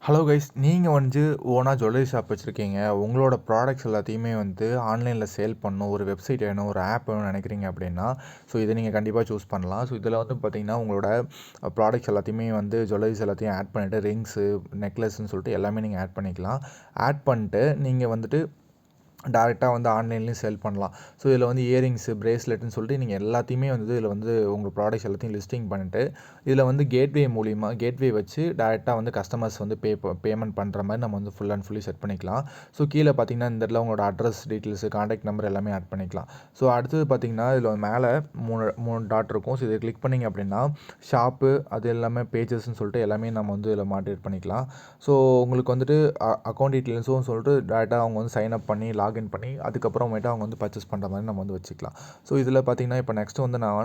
Hello guys, நீங்கள் வந்து ஓனாக ஜுவல்லரி ஷாப் வச்சுருக்கீங்க. உங்களோட ப்ராடக்ட்ஸ் எல்லாத்தையுமே வந்து ஆன்லைனில் சேல் பண்ணணும், ஒரு வெப்சைட் வேணும், ஒரு ஆப் வேணும்னு நினைக்கிறீங்க அப்படின்னா, ஸோ இதை நீங்கள் கண்டிப்பாக சூஸ் பண்ணலாம். ஸோ இதில் வந்து பார்த்திங்கன்னா உங்களோட ப்ராடக்ட்ஸ் எல்லாத்தையுமே வந்து ஜுவல்லரிஸ் எல்லாத்தையும் ஆட் பண்ணிவிட்டு ரிங்ஸு, நெக்லஸ்ன்னு சொல்லிட்டு எல்லாமே நீங்கள் ஆட் பண்ணிக்கலாம். ஆட் பண்ணிட்டு நீங்கள் வந்துட்டு டேரெக்டாக வந்து ஆன்லைன்லேயும் சேல் பண்ணலாம். ஸோ இதில் வந்து இயரிங்ஸு, பிரேஸ்லெட்னு சொல்லிட்டு நீங்கள் எல்லாத்தையுமே வந்து இதில் வந்து உங்கள் ப்ராடக்ட்ஸ் எல்லாத்தையும் லிஸ்டிங் பண்ணிட்டு, இதில் வந்து கேட்வே வச்சு டேரெக்டாக வந்து கஸ்டமர்ஸ் வந்து பேமெண்ட் பண்ணுற மாதிரி நம்ம வந்து ஃபுல் அண்ட் ஃபுல்லி செட் பண்ணிக்கலாம். ஸோ கீழே பார்த்தீங்கன்னா இந்த இடத்துல உங்களோட அட்ரஸ் டீட்டெயில்ஸு, கான்டாக்ட் நம்பர் எல்லாமே ஆட் பண்ணிக்கலாம். ஸோ அடுத்தது பார்த்தீங்கன்னா இதில் மேலே மூணு டாட் இருக்கும். ஸோ இதை கிளிக் பண்ணிங்க அப்படின்னா ஷாப்பு, அது எல்லாமே பேஜஸ்ன்னு சொல்லிட்டு எல்லாமே நம்ம வந்து இதில் மாடிஃபை பண்ணிக்கலாம். ஸோ உங்களுக்கு வந்துட்டு அக்கௌண்ட் டீட்டெயில்ஸும் சொல்லிட்டு டேரெக்டாக அவங்க வந்து சைன் அப் பண்ணி லாகின் பண்ணி அதுக்கப்புறமேட்டு அவங்க வந்து பர்ச்சேஸ் பண்ணுற மாதிரி நம்ம வந்து வச்சுக்கலாம். ஸோ இதில் பார்த்தீங்கன்னா இப்போ நெக்ஸ்ட்டு வந்து நான்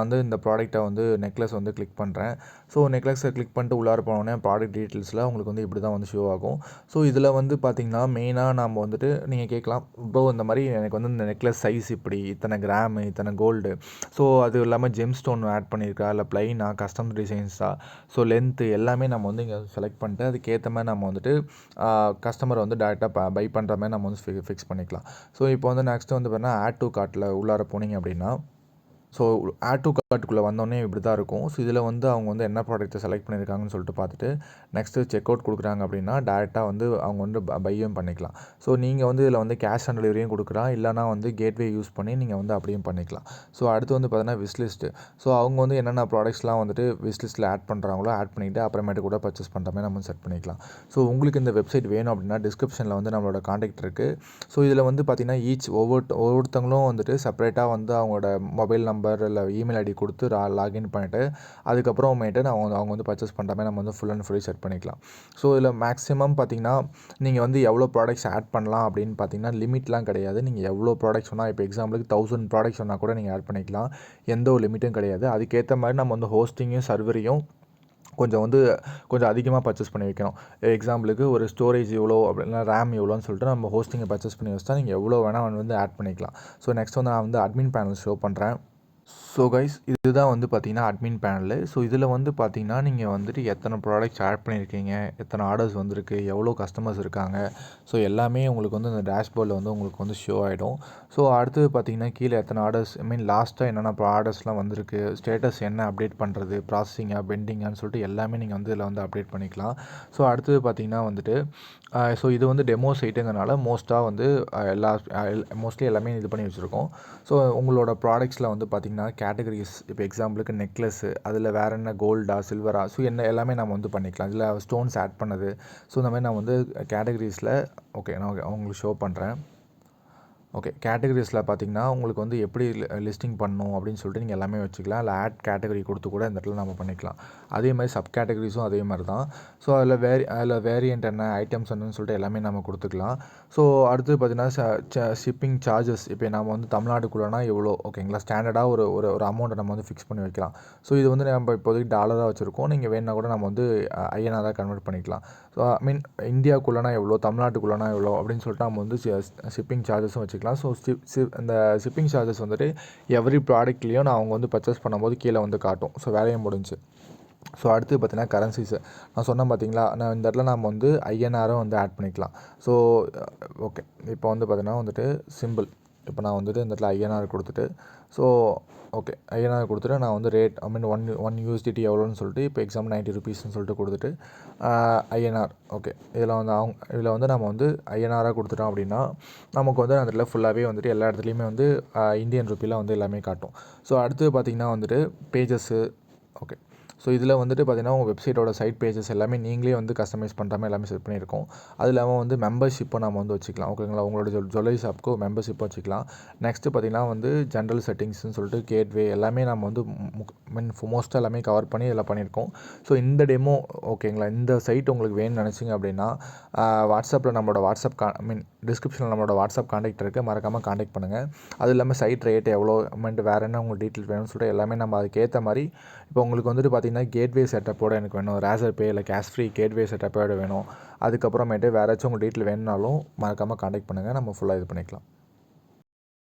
வந்து இந்த ப்ராடக்ட்டை வந்து நெக்லஸ் வந்து கிளிக் பண்ணுறேன். ஸோ நெக்லஸை கிளிக் பண்ணிட்டு உள்ளார போனோடனே ப்ராடக்ட் டீட்டெயில்ஸில் உங்களுக்கு வந்து இப்படி தான் வந்து ஷோ ஆகும். ஸோ இதில் வந்து பார்த்திங்கன்னா மெயினாக நம்ம வந்துட்டு நீங்கள் கேட்கலாம், ப்ரோ இந்த மாதிரி எனக்கு வந்து இந்த நெக்லஸ் சைஸ் இப்படி இத்தனை கிராமு, இத்தனை கோல்டு, ஸோ அது இல்லாமல் ஜெம் ஸ்டோன் ஆட் பண்ணியிருக்கா, இல்லை ப்ளைனா, கஸ்டம் டிசைன்ஸா, ஸோ லென்த்து எல்லாமே நம்ம வந்து இங்கே செலக்ட் பண்ணிட்டு அதுக்கேற்ற மாதிரி நம்ம வந்துட்டு கஸ்டமரை வந்து டேரெக்டாக பை பண்ணுற மாதிரி நம்ம வந்து ஃபிக்ஸ் பண்ணிக்கலாம். ஸோ இப்போ வந்து நெக்ஸ்ட்டு வந்து பார்த்தீங்கன்னா ஆட் டூ கார்ட்டில் உள்ளார போனீங்க அப்படின்னா, ஸோ ஆட் டூ கார்ட்டுக்குள்ளே வந்தோடனே இப்படி தான் இருக்கும். ஸோ இதில் வந்து அவங்க வந்து என்ன ப்ராடக்ட்டை செலக்ட் பண்ணியிருக்காங்கன்னு சொல்லிட்டு பார்த்துட்டு நெக்ஸ்ட்டு செக் அவுட் கொடுக்குறாங்க அப்படின்னா டேரெக்டாக வந்து அவங்க வந்து பையும் பண்ணிக்கலாம். ஸோ நீங்கள் வந்து இதில் வந்து கேஷ் ஆன் டெலிவரியும் கொடுக்கலாம், இல்லைனா வந்து கேட்வே யூஸ் பண்ணி நீங்கள் வந்து அப்படியும் பண்ணிக்கலாம். ஸோ அடுத்து வந்து பார்த்தீங்கன்னா விஷ்லிஸ்ட்டு. ஸோ அவங்க வந்து என்னென்ன ப்ராடக்ட்ஸ்லாம் வந்துட்டு விஷ்லிஸ்ட்டில் ஆட் பண்ணுறாங்களோ ஆட் பண்ணிவிட்டு அப்புறமேட்டு கூட பர்ச்சேஸ் பண்ணுற மாதிரி நம்ம செட் பண்ணிக்கலாம். ஸோ உங்களுக்கு இந்த வெப்சைட் வேணும் அப்படின்னா டிஸ்கிரிப்ஷனில் வந்து நம்மளோட காண்டாக்ட் இருக்குது. ஸோ இதில் வந்து பார்த்திங்கன்னா ஒவ்வொருத்தவங்களும் வந்துட்டு செப்பரேட்டாக வந்து அவங்களோட மொபைல் நம்பர் இல்லை இமெயில் ஐடி கொடுத்து லாகின் பண்ணிவிட்டு அதுக்கப்புறமேட்டு அவங்க வந்து பர்ச்சேஸ் பண்ணுற மாதிரி நம்ம வந்து ஃபுல் அண்ட் ஃபுல்லி செட் பண்ணிக்கலாம். ஸோ இதில் மேக்ஸிமம் பார்த்திங்கன்னா நீங்கள் வந்து எவ்வளோ ப்ராடக்ட்ஸ் ஆட் பண்ணலாம் அப்படின்னு பார்த்தீங்கன்னா லிமிட்லாம் கிடையாது. நீங்கள் எவ்வளோ ப்ராடக்ட்ஸ் சொன்னால், இப்போ எக்ஸாம்பிளுக்கு 1000 ப்ராடக்ட்ஸ் சொன்னால் கூட நீங்கள் ஆட் பண்ணிக்கலாம். எந்த ஒரு லிமிட்டும் கிடையாது. அதுக்கேற்ற மாதிரி நம்ம வந்து ஹோஸ்டிங்கும் சர்வரையும் கொஞ்சம் அதிகமாக பர்ச்சேஸ் பண்ணி வைக்கணும். எக்ஸாம்பிளுக்கு ஒரு ஸ்டோரேஜ் இவ்வளோ அப்படின்னா ரேம் இவ்வளோன்னு சொல்லிட்டு நம்ம ஹோஸ்டிங்கை பர்ச்சேஸ் பண்ணி வச்சுட்டா நீங்கள் எவ்வளோ வேணால் வந்து ஆட் பண்ணிக்கலாம். ஸோ நெக்ஸ்ட் வந்து நான் வந்து அட்மின் பேனல் ஷோ பண்ணுறேன். ஸோ கைஸ், இதுதான் வந்து பார்த்திங்கன்னா அட்மின் பேனலு. ஸோ இதில் வந்து பார்த்திங்கன்னா நீங்கள் வந்துட்டு எத்தனை ப்ராடக்ட்ஸ் ஆட் பண்ணியிருக்கீங்க, எத்தனை ஆர்டர்ஸ் வந்திருக்கு, எவ்வளோ கஸ்டமர்ஸ் இருக்காங்க, ஸோ எல்லாமே உங்களுக்கு வந்து இந்த டேஷ்போர்டில் வந்து உங்களுக்கு வந்து ஷோ ஆகிடும். ஸோ அடுத்தது பார்த்திங்கன்னா கீழே எத்தனை ஆர்டர்ஸ், லாஸ்ட்டாக என்னென்ன ஆர்டர்ஸ்லாம் வந்திருக்கு, ஸ்டேட்டஸ் என்ன அப்டேட் பண்ணுறது, ப்ராசஸிங்காக பெண்டிங்கான்னு சொல்லிட்டு எல்லாமே நீங்கள் வந்து இதில் வந்து அப்டேட் பண்ணிக்கலாம். ஸோ அடுத்தது பார்த்திங்கன்னா வந்துட்டு ஸோ இது வந்து டெமோ சைட்டுங்கிறனால மோஸ்ட்லி எல்லாமே இது பண்ணி வச்சுருக்கோம். ஸோ உங்களோட ப்ராடக்ட்ஸில் வந்து பார்த்திங்கன்னா கேட்டகரிஸ், இப்போ எக்ஸாம்பிளுக்கு நெக்லஸ்ஸு, அதில் வேறு என்ன கோல்டா, சில்வரா, ஸோ எல்லாமே நம்ம வந்து பண்ணிக்கலாம். இதில் ஸ்டோன்ஸ் ஆட் பண்ணது, ஸோ இந்த மாதிரி நான் வந்து கேட்டகரிஸில் நான் உங்களுக்கு ஷோ பண்ணுறேன். கேட்டகரிஸில் பார்த்திங்கன்னா உங்களுக்கு வந்து எப்படி லிஸ்டிங் பண்ணணும் அப்படின்னு சொல்லிட்டு நீங்கள் எல்லாமே வச்சுக்கலாம். இல்லை ஆட் கேட்டகரி கொடுத்து கூட இந்த இடத்துல நம்ம பண்ணிக்கலாம். அதே மாதிரி சப் கேட்டகரிஸும் அதே மாதிரி தான். ஸோ அதில் வேரியண்ட் என்ன, ஐட்டம்ஸ் என்னன்னு சொல்லிட்டு எல்லாமே நம்ம கொடுத்துக்கலாம். ஸோ அடுத்து பார்த்திங்கன்னா ஷிப்பிங் சார்ஜஸ், இப்போ நம்ம வந்து தமிழ்நாடுக்குள்ளனா எவ்வளோ, ஓகேங்களா, ஸ்டாண்டர்டாக ஒரு அமௌண்ட்டை நம்ம வந்து ஃபிக்ஸ் பண்ணி வைக்கலாம். ஸோ இது வந்து நம்ம இப்போதைக்கு டாலராக வச்சுருக்கோம். நீங்கள் வேணுன்னா கூட நம்ம வந்து ஐஎன்ஆராக கன்வெர்ட் பண்ணிக்கலாம். ஸோ இந்தியாவுக்குள்ளனா எவ்வளோ, தமிழ்நாட்டுக்குள்ளனா எவ்வளோ அப்படின்னு சொல்லிட்டு நம்ம வந்து ஷிப்பிங் சார்ஜஸும் வச்சுக்கலாம். ஸோ இந்த ஷிப்பிங் சார்ஜஸ் வந்துட்டு எவ்ரி ப்ராடக்ட்லேயும் நான் அவங்க வந்து பர்ச்சேஸ் பண்ணும்போது கீழே வந்து காட்டும். ஸோ வேலையும் முடிஞ்சு. ஸோ அடுத்து பார்த்தீங்கன்னா கரன்சிஸு நான் சொன்னேன் பார்த்தீங்களா, நான் இந்த இடத்துல நம்ம வந்து ஐஎன்ஆரும் வந்து ஆட் பண்ணிக்கலாம். ஸோ இப்போ வந்து பார்த்தீங்கன்னா வந்துட்டு சிம்பிள், இப்போ நான் வந்துட்டு இந்த இடத்துல ஐஎன்ஆர் கொடுத்துட்டு ஐஎன்ஆர் கொடுத்துட்டு நான் வந்து ரேட் ஒன் யூஎஸ்டிடி எவ்வளோன்னு சொல்லிட்டு இப்போ எக்ஸாம்பிள் 90 ருபீஸ்ன்னு சொல்லிட்டு கொடுத்துட்டு ஐஎன்ஆர் இதில் வந்து நம்ம வந்து ஐஎன்ஆராக கொடுத்துட்டோம் அப்படின்னா நமக்கு வந்து அந்த இடத்துல ஃபுல்லாகவே வந்துட்டு எல்லா இடத்துலையுமே வந்து இந்தியன் ருப்பியில் வந்து எல்லாமே காட்டும். ஸோ அடுத்து பார்த்திங்கன்னா வந்துட்டு பேஜஸ்ஸு. ஸோ இதில் வந்துட்டு பார்த்திங்கன்னா உங்கள் வெப்சைட்டோட சைட் பேஜஸ் எல்லாமே நீங்களே வந்து கஸ்டமைஸ் பண்ணுற மாதிரி எல்லாமே செட் பண்ணியிருக்கோம். அது இல்லாமல் வந்து மெம்பர்ஷிப்பை நம்ம வந்து வச்சுக்கலாம். ஓகேங்களா, உங்களோட ஜுவல்லரி ஷாப்புக்கு மெம்பர்ஷிப் வச்சுக்கலாம். நெக்ஸ்ட்டு பார்த்திங்கன்னா வந்து ஜென்ரல் செட்டிங்ஸ்னு சொல்லிட்டு கேட்வே எல்லாமே நம்ம வந்து மோஸ்ட்டாக எல்லாமே கவர் பண்ணி இதில் பண்ணியிருக்கோம். ஸோ இந்த டெமோ ஓகேங்களா, இந்த சைட் உங்களுக்கு வேணும்னு நினச்சிங்க அப்படின்னா வாட்ஸ்அப்பில் நம்மளோட டிஸ்கிரிப்ஷனில் நம்மளோட வாட்ஸ்அப் காண்டாக்ட் இருக்குது, மறக்காமல் காண்டாக்ட் பண்ணுங்கள். அது இல்லாமல் சைட் ரேட் எவ்வளோ வேறு என்ன உங்களுக்கு டீட்டெயில் வேணும்னு சொல்லிட்டு எல்லாமே நம்ம அதுக்கேற்ற மாதிரி, இப்போ உங்களுக்கு வந்துட்டு பார்த்திங்கன்னா கேட்வே செட்டப்போட எனக்கு வேணும், ரேசர் பே இல்லை கேஷ் ஃப்ரீ கேட்வே செட்டப்போட வேணும், அதுக்கப்புறமேட்டு வேறு ஏதாச்சும் உங்கள் டீட்டெயில் வேணுனாலும் மறக்காமல் காண்டாக்ட் பண்ணுங்கள், நம்ம ஃபுல்லாக இது பண்ணிக்கலாம்.